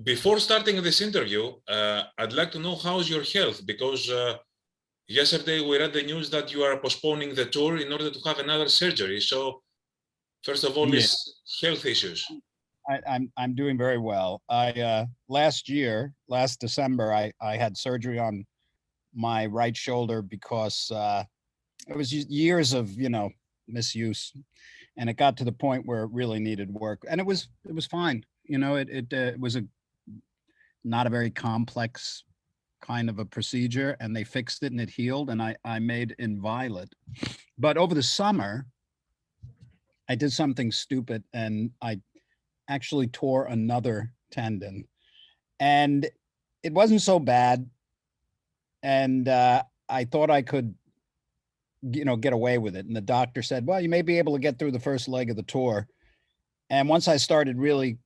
before starting this interview, I'd like to know how's your health, because yesterday we read the news that you are postponing the tour in order to have another surgery. So first of all, is health issues. I'm doing very well. Last December, I had surgery on my right shoulder because it was years of, misuse, and it got to the point where it really needed work, and it was fine. It was not a very complex kind of a procedure, and they fixed it and it healed, and I made Inviolate. But over the summer, I did something stupid, and I actually tore another tendon, and it wasn't so bad. And I thought I could, get away with it. And the doctor said, well, you may be able to get through the first leg of the tour. And once I started really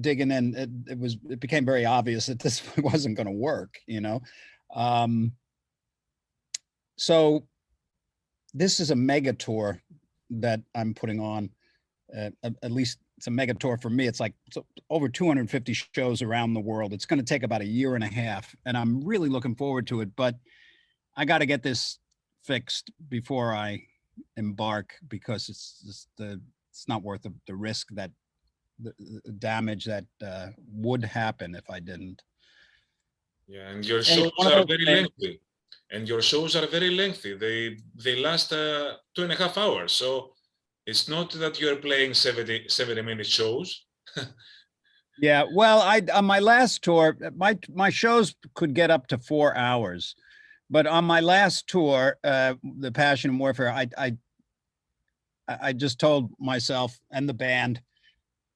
digging in, it became very obvious that this wasn't going to work, So this is a mega tour that I'm putting on. At least it's a mega tour for me. It's over 250 shows around the world. It's going to take about a year and a half, and I'm really looking forward to it. But I got to get this fixed before I embark, because it's not worth the risk, that the damage that would happen if I didn't. Yeah, and your shows are very lengthy. They last 2.5 hours. So it's not that you're playing 70-minute shows. Yeah, well, on my last tour, my shows could get up to 4 hours, but on my last tour, the Passion and Warfare, I just told myself and the band,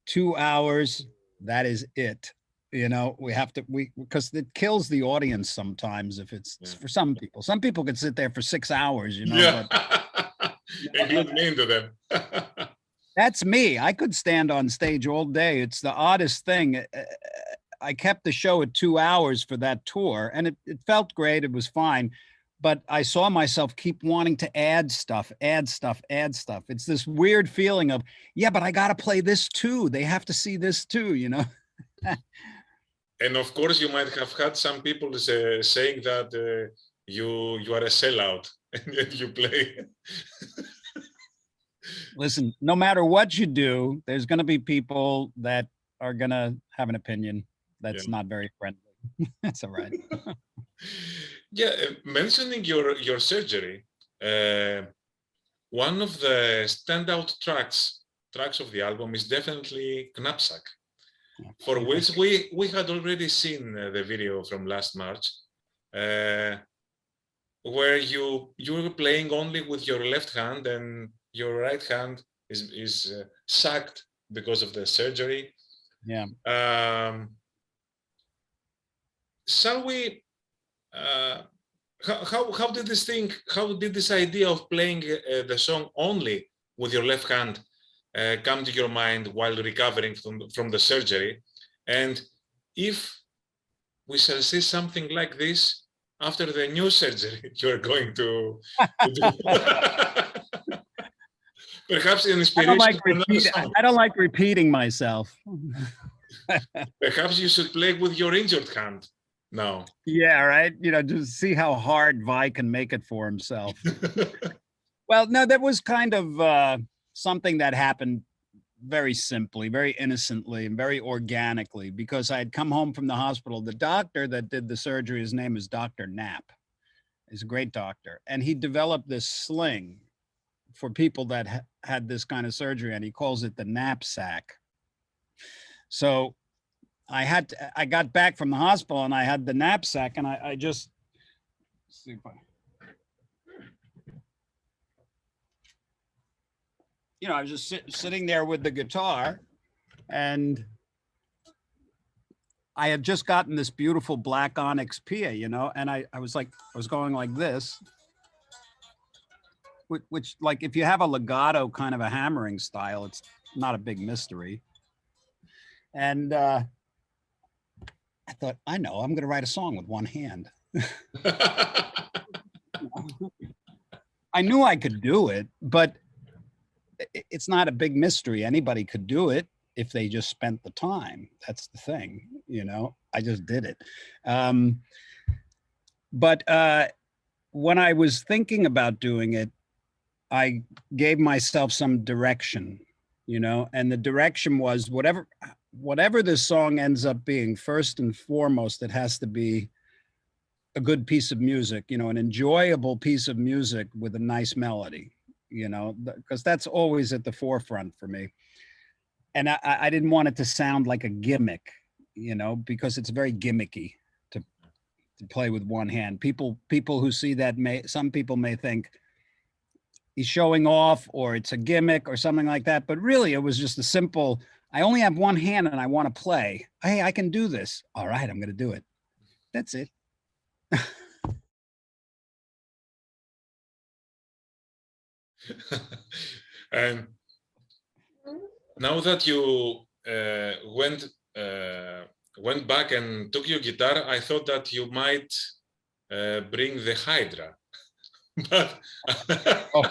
2 hours, that is it. We have to, because it kills the audience sometimes if it's for some people. Some people can sit there for 6 hours, Yeah. But, and you're mean to them. That's me. I could stand on stage all day. It's the oddest thing. I kept the show at 2 hours for that tour, and it felt great. It was fine. But I saw myself keep wanting to add stuff. It's this weird feeling of, yeah, but I got to play this too. They have to see this too, And of course, you might have had some people saying that you are a sellout and you play. Listen, no matter what you do, there's going to be people that are going to have an opinion that's not very friendly. That's all right. Yeah, mentioning your surgery, one of the standout tracks of the album is definitely Knappsack, for which we had already seen the video from last March, where you were playing only with your left hand, and your right hand is sacked because of the surgery. Yeah. Shall we? How did this idea of playing the song only with your left hand come to your mind while recovering from the surgery? And if we shall see something like this after the new surgery you're going to do? Perhaps an inspiration. I don't like repeating myself. Perhaps you should play with your injured hand now. Yeah, right. Just see how hard Vi can make it for himself. Well, no, that was kind of something that happened very simply, very innocently, and very organically, because I had come home from the hospital. The doctor that did the surgery, his name is Dr. Knapp. He's a great doctor. And he developed this sling for people that had this kind of surgery, and he calls it the Knappsack. So I got back from the hospital, and I had the Knappsack, and I just, let's see if I was just sitting there with the guitar, and I had just gotten this beautiful black onyx Pia, and I was going like this, which, like, if you have a legato kind of a hammering style, it's not a big mystery. And I thought, I'm going to write a song with one hand. I knew I could do it, but it's not a big mystery. Anybody could do it. if they just spent the time. That's the thing, you know, I just did it. But when I was thinking about doing it, I gave myself some direction, you know, and the direction was whatever this song ends up being, first and foremost, it has to be a good piece of music, you know, an enjoyable piece of music with a nice melody, you know, because that's always at the forefront for me. And I didn't want it to sound like a gimmick, you know, because it's very gimmicky to play with one hand. People who see that some people may think he's showing off or it's a gimmick or something like that. But really, it was just a simple, I only have one hand and I want to play. Hey, I can do this. All right, I'm going to do it. That's it. And now that you went back and took your guitar, I thought that you might bring the Hydra. But oh.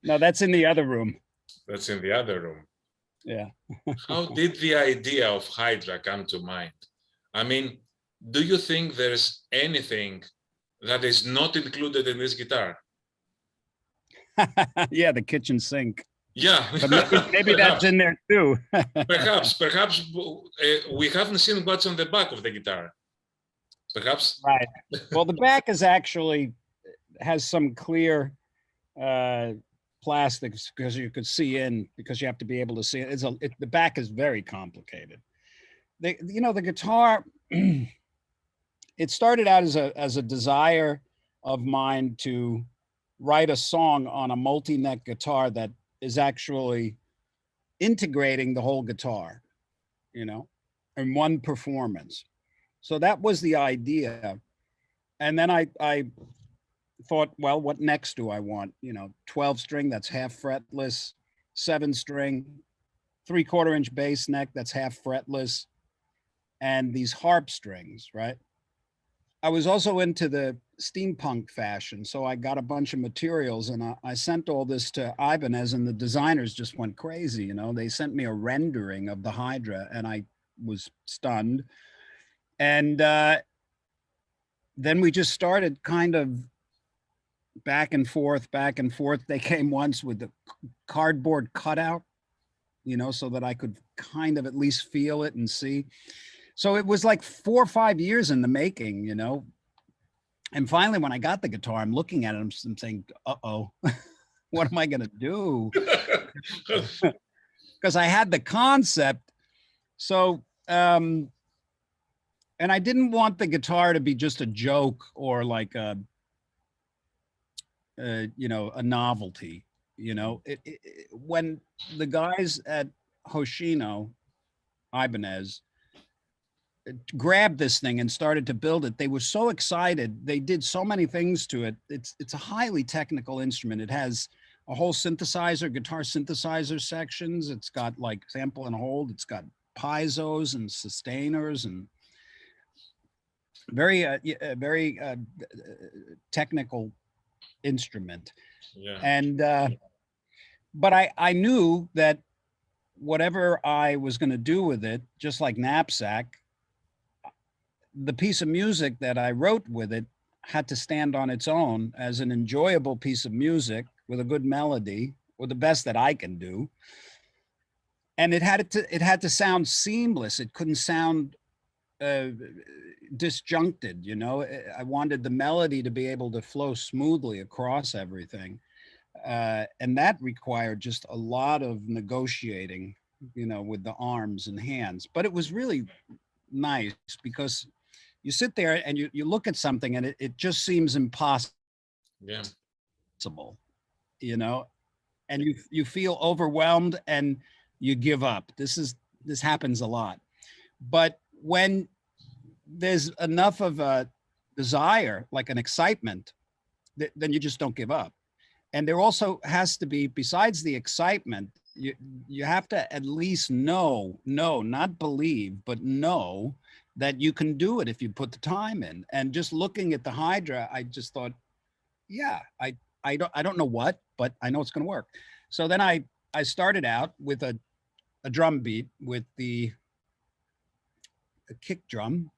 No, that's in the other room. That's in the other room. Yeah. How did the idea of Hydra come to mind? I mean, do you think there's anything that is not included in this guitar? Yeah, the kitchen sink. Yeah, but maybe that's in there too. perhaps we haven't seen what's on the back of the guitar. Perhaps. Right. Well, the back is actually has some clear plastics because you could see in, because you have to be able to see it. The back is very complicated. You know, the guitar, it started out as a desire of mine to write a song on a multi-neck guitar that is actually integrating the whole guitar, you know, in one performance. So that was the idea. And then I thought, well, what next do I want? You know, 12 string, that's half fretless, 7 string, 3/4 inch bass neck, that's half fretless, and these harp strings, right? I was also into the steampunk fashion, so I got a bunch of materials and I sent all this to Ibanez, and the designers just went crazy. You know, they sent me a rendering of the Hydra, and I was stunned. And then we just started kind of back and forth, back and forth. They came once with the cardboard cutout, you know, so that I could kind of at least feel it and see. So it was like 4 or 5 years in the making, you know. And finally, when I got the guitar, I'm looking at it, I'm saying, uh-oh, what am I going to do? Because I had the concept. So, and I didn't want the guitar to be just a joke or like you know, a novelty. You know, when the guys at Hoshino, Ibanez, grabbed this thing and started to build it, they were so excited. They did so many things to it. It's a highly technical instrument. It has a whole synthesizer, guitar synthesizer sections. It's got like sample and hold. It's got piezos and sustainers and very technical instrument. Yeah. And but I knew that whatever I was going to do with it, just like Knappsack, the piece of music that I wrote with it had to stand on its own as an enjoyable piece of music with a good melody, or the best that I can do. And it had to sound seamless. It couldn't sound disjuncted, you know. I wanted the melody to be able to flow smoothly across everything. And that required just a lot of negotiating, you know, with the arms and hands. But it was really nice because you sit there and you look at something and it just seems impossible. Yeah. You know, and you feel overwhelmed and you give up. This happens a lot. But when there's enough of a desire, like an excitement, then you just don't give up. And there also has to be, besides the excitement, you have to at least know, not believe, but know that you can do it if you put the time in. And just looking at the Hydra, I just thought, yeah, I don't know what, but I know it's going to work. So then I started out with a a drum beat with the kick drum,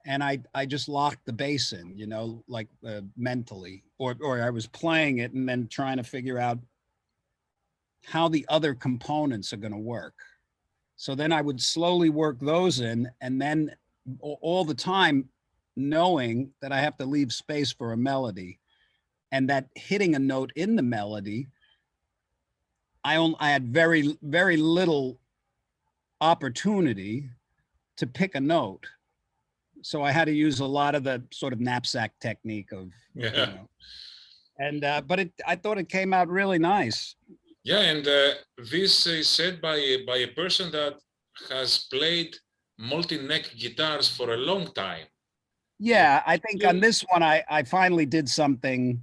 and I just locked the bass in, you know, like mentally, or I was playing it and then trying to figure out how the other components are going to work. So then I would slowly work those in, and then all the time knowing that I have to leave space for a melody, and that hitting a note in the melody, I had very little opportunity to pick a note. So I had to use a lot of the sort of knapsack technique of, Yeah. you know, and but I thought it came out really nice. Yeah, and this is said by a person that has played multi-neck guitars for a long time. Yeah, I think on this one I finally did something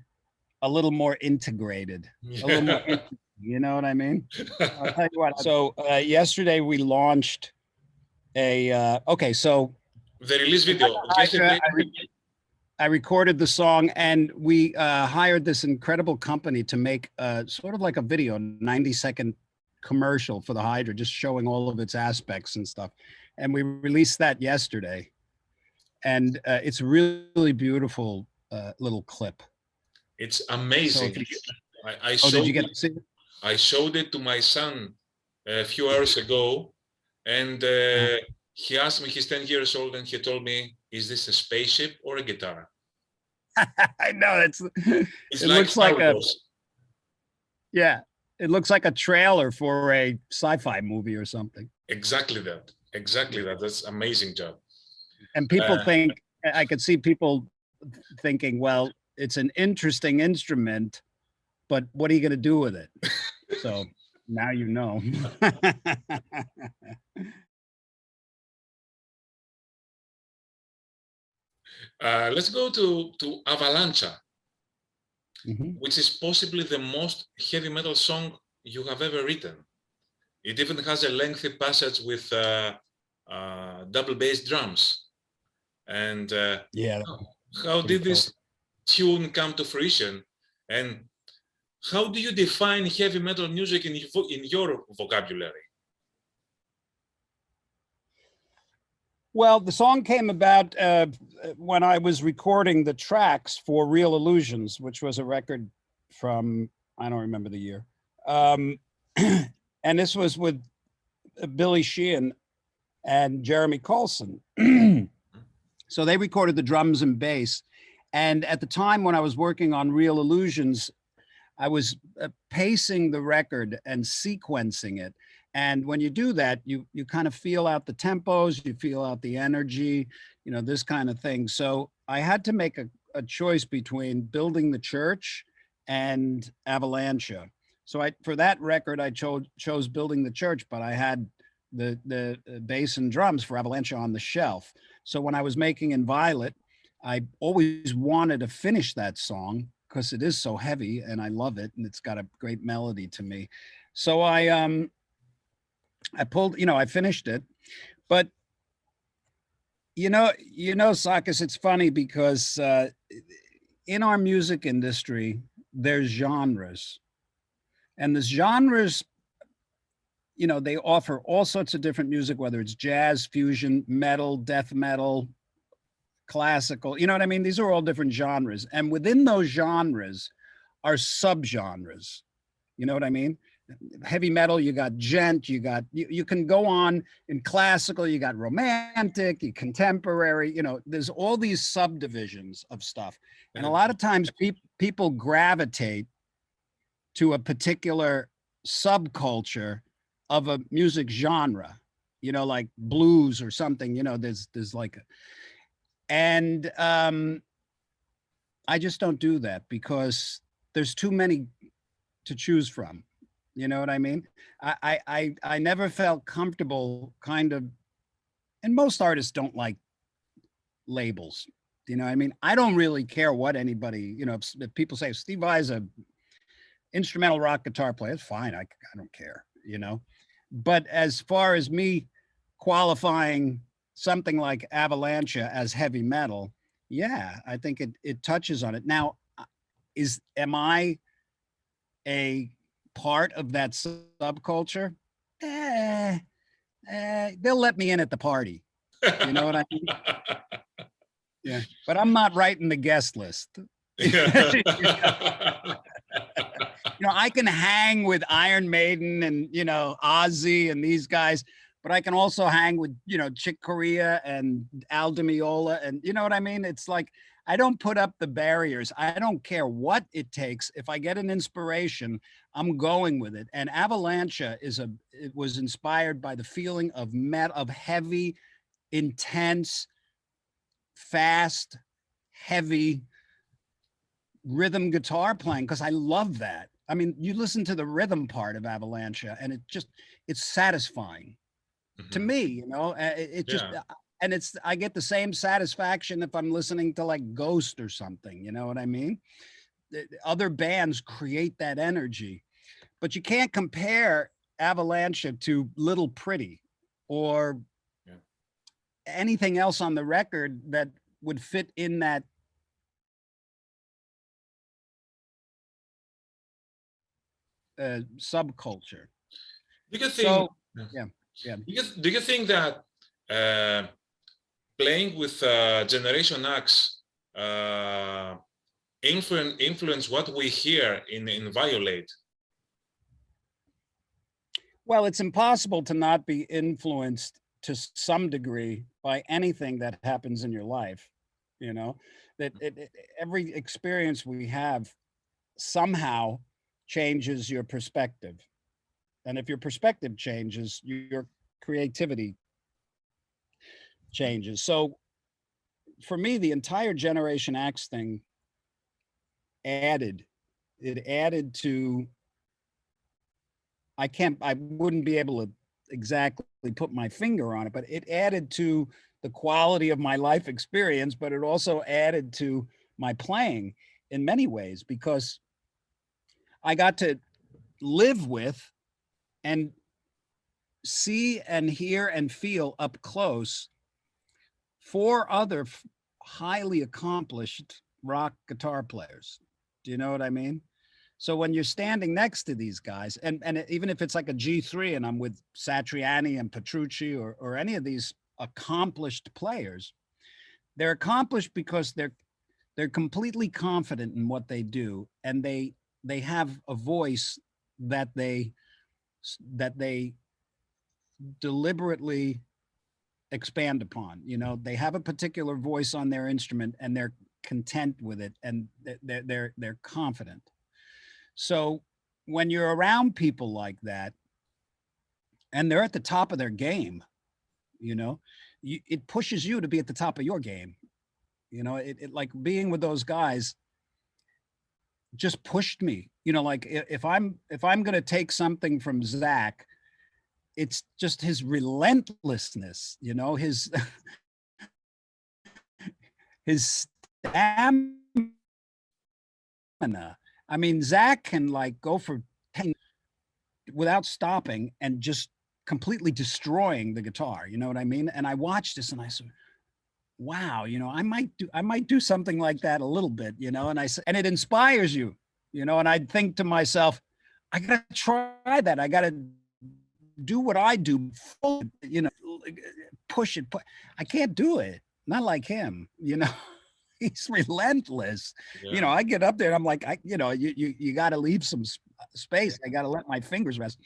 a little more integrated, a little more, you know what I mean? I'll tell you what. So yesterday we launched a okay, so The release video. Hydra, I recorded the song, and we hired this incredible company to make sort of like a video, 90-second commercial for the Hydra, just showing all of its aspects and stuff. And we released that yesterday. And it's a really beautiful little clip. It's amazing. So did you get to see it? I showed it to my son a few hours ago, and he asked me, he's 10 years old, and he told me, is this a spaceship or a guitar? I know, it like looks like a, Fragos. yeah, it looks like a trailer for a sci-fi movie or something. Exactly that. Exactly that. That's amazing job. And people think, I could see people thinking, well, it's an interesting instrument, but what are you going to do with it? So now you know. Let's go to Avalancha, Mm-hmm. which is possibly the most heavy metal song you have ever written. It even has a lengthy passage with double bass drums. And Yeah. how did this tune come to fruition? And how do you define heavy metal music in your vocabulary? Well, the song came about when I was recording the tracks for Real Illusions, which was a record from, I don't remember the year. And this was with Billy Sheehan and Jeremy Colson. So they recorded the drums and bass. And at the time when I was working on Real Illusions, I was pacing the record and sequencing it. And when you do that, you kind of feel out the tempos, you feel out the energy, you know, this kind of thing. So I had to make a choice between Building the Church and Avalancha. So for that record, I chose Building the Church, but I had the bass and drums for Avalancha on the shelf. So when I was making Inviolate, I always wanted to finish that song because it is so heavy and I love it and it's got a great melody to me. So I pulled, you know, I finished it, but you know, Sakis, it's funny because in our music industry, there's genres, and the genres, you know, they offer all sorts of different music, whether it's jazz, fusion, metal, death metal, classical, you know what I mean? These are all different genres. And within those genres are subgenres. You know what I mean? Heavy metal, you got gent, you can go on in classical, you got romantic, you contemporary, you know, there's all these subdivisions of stuff. And a lot of times people gravitate to a particular subculture of a music genre, you know, like blues or something, you know, there's like and I just don't do that because there's too many to choose from. You know what I mean? I never felt comfortable kind of, and most artists don't like labels. You know what I mean? I don't really care what anybody, you know, if people say Steve Vai's a instrumental rock guitar player, it's fine. I don't care, you know? But as far as me qualifying something like Avalancha as heavy metal, yeah, I think it touches on it. Now, am I a part of that subculture? they'll let me in at the party. You know what I mean? Yeah, but I'm not writing the guest list. I can hang with Iron Maiden and, Ozzy and these guys, but I can also hang with, Chick Corea and Al Di Meola. And you know what I mean? It's like, I don't put up the barriers. I don't care what it takes. If I get an inspiration, I'm going with it. And Avalancha it was inspired by the feeling of heavy, intense, fast, heavy rhythm guitar playing, because I love that. I mean, you listen to the rhythm part of Avalancha and it's satisfying to me, and I get the same satisfaction if I'm listening to like Ghost or something, you know what I mean? Other bands create that energy, but you can't compare Avalancha to Little Pretty or anything else on the record that would fit in that subculture. Do you think? So, yeah. Do you think that playing with Generation X influence what we hear in Inviolate? Well, it's impossible to not be influenced to some degree by anything that happens in your life. That every experience we have somehow changes your perspective. And if your perspective changes, your creativity changes. So for me, the entire Generation X thing added to, I wouldn't be able to exactly put my finger on it, but it added to the quality of my life experience, but it also added to my playing in many ways, because I got to live with and see and hear and feel up close 4 other highly accomplished rock guitar players. Do you know what I mean? So when you're standing next to these guys, and even if it's like a G3 and I'm with Satriani and Petrucci or any of these accomplished players, they're accomplished because they're completely confident in what they do, and they have a voice that they deliberately expand upon. They have a particular voice on their instrument and they're content with it, and they're confident. So when you're around people like that and they're at the top of their game, it pushes you to be at the top of your game. It like being with those guys just pushed me. Like if I'm going to take something from Zach, it's just his relentlessness, his his stamina. I mean, Zach can like go for 10 without stopping and just completely destroying the guitar. You know what I mean? And I watched this and I said, wow, I might do something like that a little bit, and it inspires you, and I'd think to myself, I gotta try that. I gotta do what I do, push it. I can't do it. Not like him, He's relentless. Yeah. I get up there and I'm like, you got to leave some space. I got to let my fingers rest.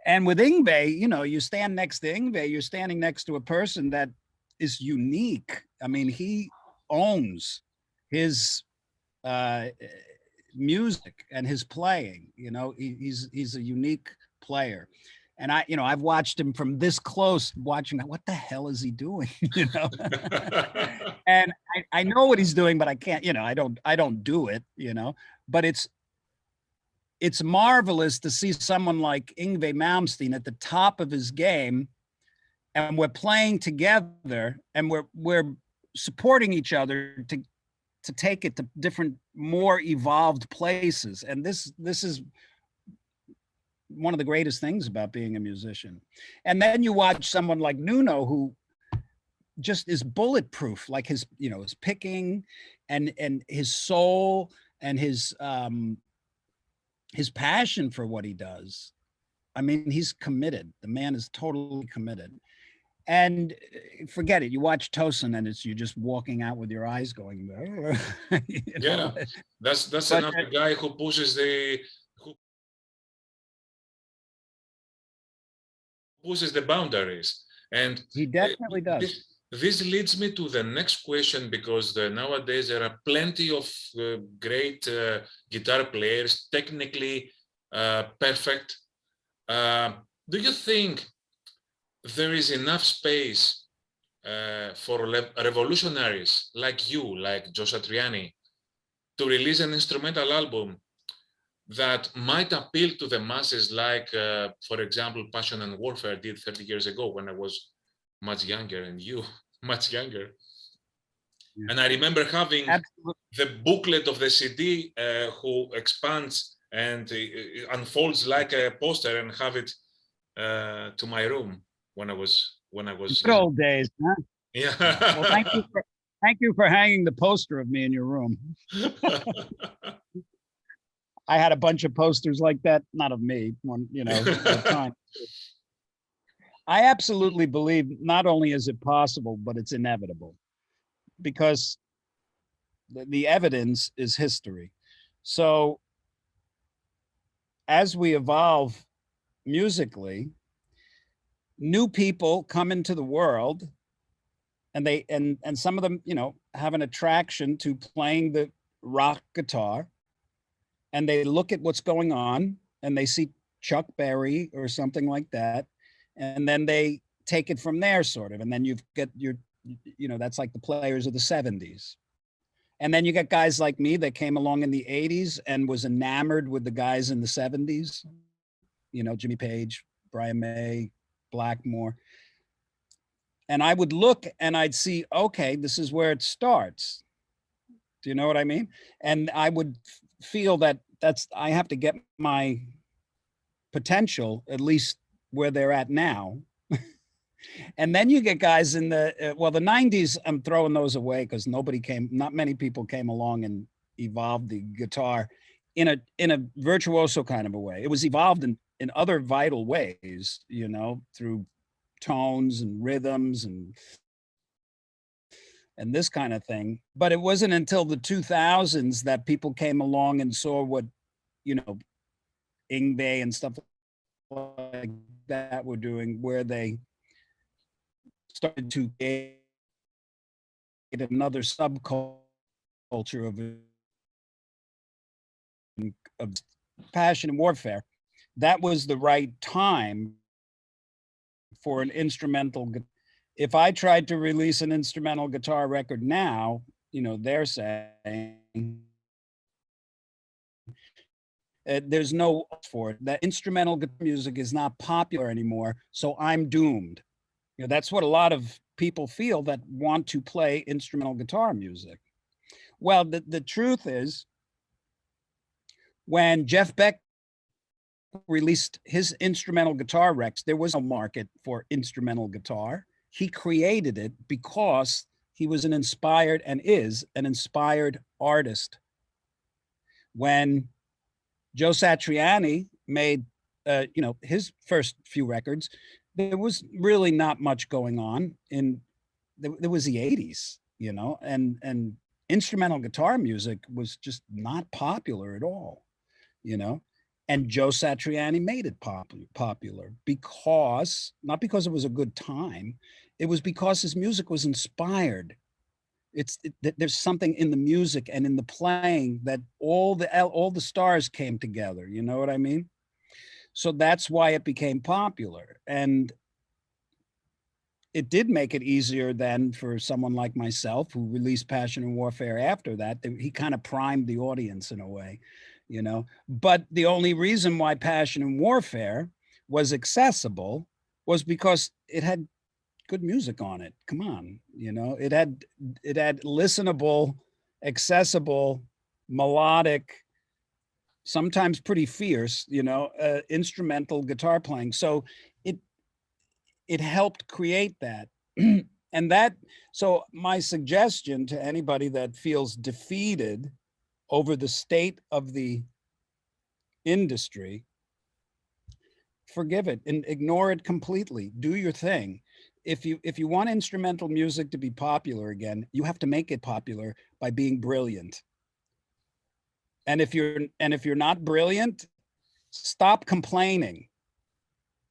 And with Yngwie, you stand next to Yngwie, you're standing next to a person that is unique. I mean, he owns his music and his playing. He's a unique player. And I've watched him from this close, watching what the hell is he doing? And I know what he's doing, but I can't, I don't do it, but it's marvelous to see someone like Yngwie Malmsteen at the top of his game, and we're playing together and we're supporting each other to take it to different, more evolved places. And this is one of the greatest things about being a musician. And then you watch someone like Nuno, who just is bulletproof, like his picking and his soul and his passion for what he does. I mean, he's committed. The man is totally committed. And forget it. You watch Tosin, and you're just walking out with your eyes going. Yeah, that's But another guy who pushes the boundaries. And he definitely does. this leads me to the next question, because nowadays there are plenty of great guitar players, technically perfect. Do you think there is enough space for revolutionaries like you, like Joe Satriani, to release an instrumental album that might appeal to the masses, like, for example, Passion and Warfare did 30 years ago when I was much younger, and you much younger? Yeah. And I remember having the booklet of the CD who expands and unfolds like a poster, and have it to my room when I was good old days, huh? Yeah. Well, thank you for hanging the poster of me in your room. I had a bunch of posters like that, not of me, one, at a time. I absolutely believe not only is it possible, but it's inevitable, because the evidence is history. So as we evolve musically, new people come into the world, and and some of them, have an attraction to playing the rock guitar, and they look at what's going on, and they see Chuck Berry or something like that, and then they take it from there, sort of. And then you've got that's like the players of the 70s. And then you got guys like me that came along in the 80s and was enamored with the guys in the 70s, Jimmy Page, Brian May, Blackmore. And I would look and I'd see, okay, this is where it starts. Do you know what I mean? And I would feel that I have to get my potential at least where they're at now. And then you get guys in the 90s, I'm throwing those away, because not many people came along and evolved the guitar in a virtuoso kind of a way. It was evolved in other vital ways, through tones and rhythms and this kind of thing. But it wasn't until the 2000s that people came along and saw what, Yngwie and stuff like that were doing, where they started to create another subculture of Passion and Warfare. That was the right time for an instrumental. If I tried to release an instrumental guitar record now, they're saying there's no for it. That instrumental music is not popular anymore, so I'm doomed. That's what a lot of people feel that want to play instrumental guitar music. Well, the truth is, when Jeff Beck released his instrumental guitar records, there was no market for instrumental guitar. He created it because he was is an inspired artist. When Joe Satriani made, his first few records, there was really not much going on there was the 80s, and instrumental guitar music was just not popular at all, and Joe Satriani made it popular not because it was a good time. It was because his music was inspired. There's something in the music and in the playing that all the stars came together. You know what I mean? So that's why it became popular. And it did make it easier then for someone like myself, who released Passion and Warfare after that. He kind of primed the audience in a way, But the only reason why Passion and Warfare was accessible was because it had good music on it. Come on, it had listenable, accessible, melodic, sometimes pretty fierce, instrumental guitar playing. So it helped create that. So my suggestion to anybody that feels defeated over the state of the industry, forgive it and ignore it completely. Do your thing. If you want instrumental music to be popular again, you have to make it popular by being brilliant. And if you're not brilliant, stop complaining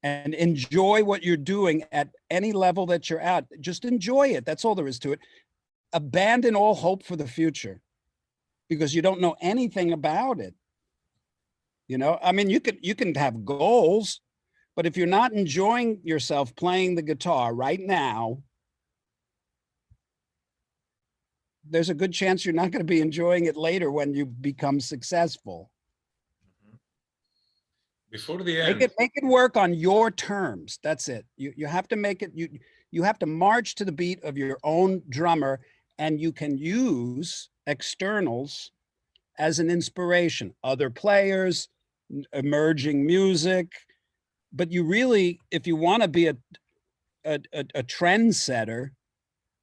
and enjoy what you're doing at any level that you're at. Just enjoy it. That's all there is to it. Abandon all hope for the future because you don't know anything about it. You know, I mean, you can have goals, but if you're not enjoying yourself playing the guitar right now, there's a good chance you're not going to be enjoying it later when you become successful. Before the end, make it work on your terms. That's it. You have to make it, you have to march to the beat of your own drummer, and you can use externals as an inspiration, other players, emerging music. But you really, if you want to be a trendsetter,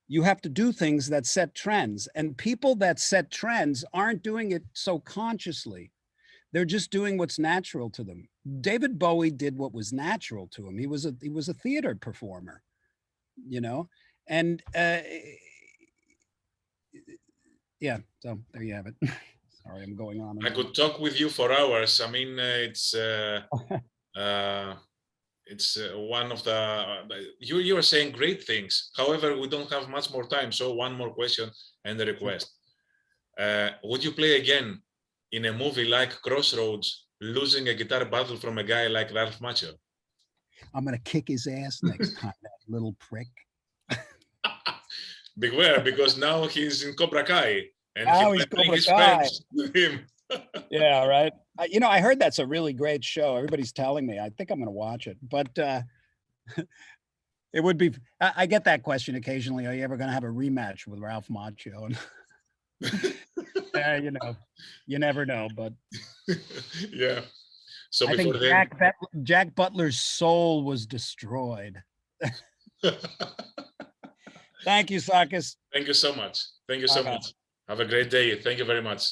you have to do things that set trends. And people that set trends aren't doing it so consciously. They're just doing what's natural to them. David Bowie did what was natural to him. He was a theater performer, you know, and yeah. So there you have it. Sorry, I'm going on. I could talk with you for hours. I mean, it's one of the you are saying great things. However, we don't have much more time. So one more question and a request. Would you play again in a movie like Crossroads, losing a guitar battle from a guy like Ralph Macchio? I'm gonna kick his ass next time, that little prick. Beware, because now he's in Cobra Kai, and now he's Cobra his Kai friends with him. Yeah, right. You know, I heard that's a really great show. Everybody's telling me. I think I'm gonna watch it, but it would be. I get that question occasionally. Are you ever gonna have a rematch with Ralph Macchio? And you know, you never know, but yeah. So I think Jack Butler's soul was destroyed. Thank you, Sakis. Thank you so much. Thank you so much. Have a great day. Thank you very much.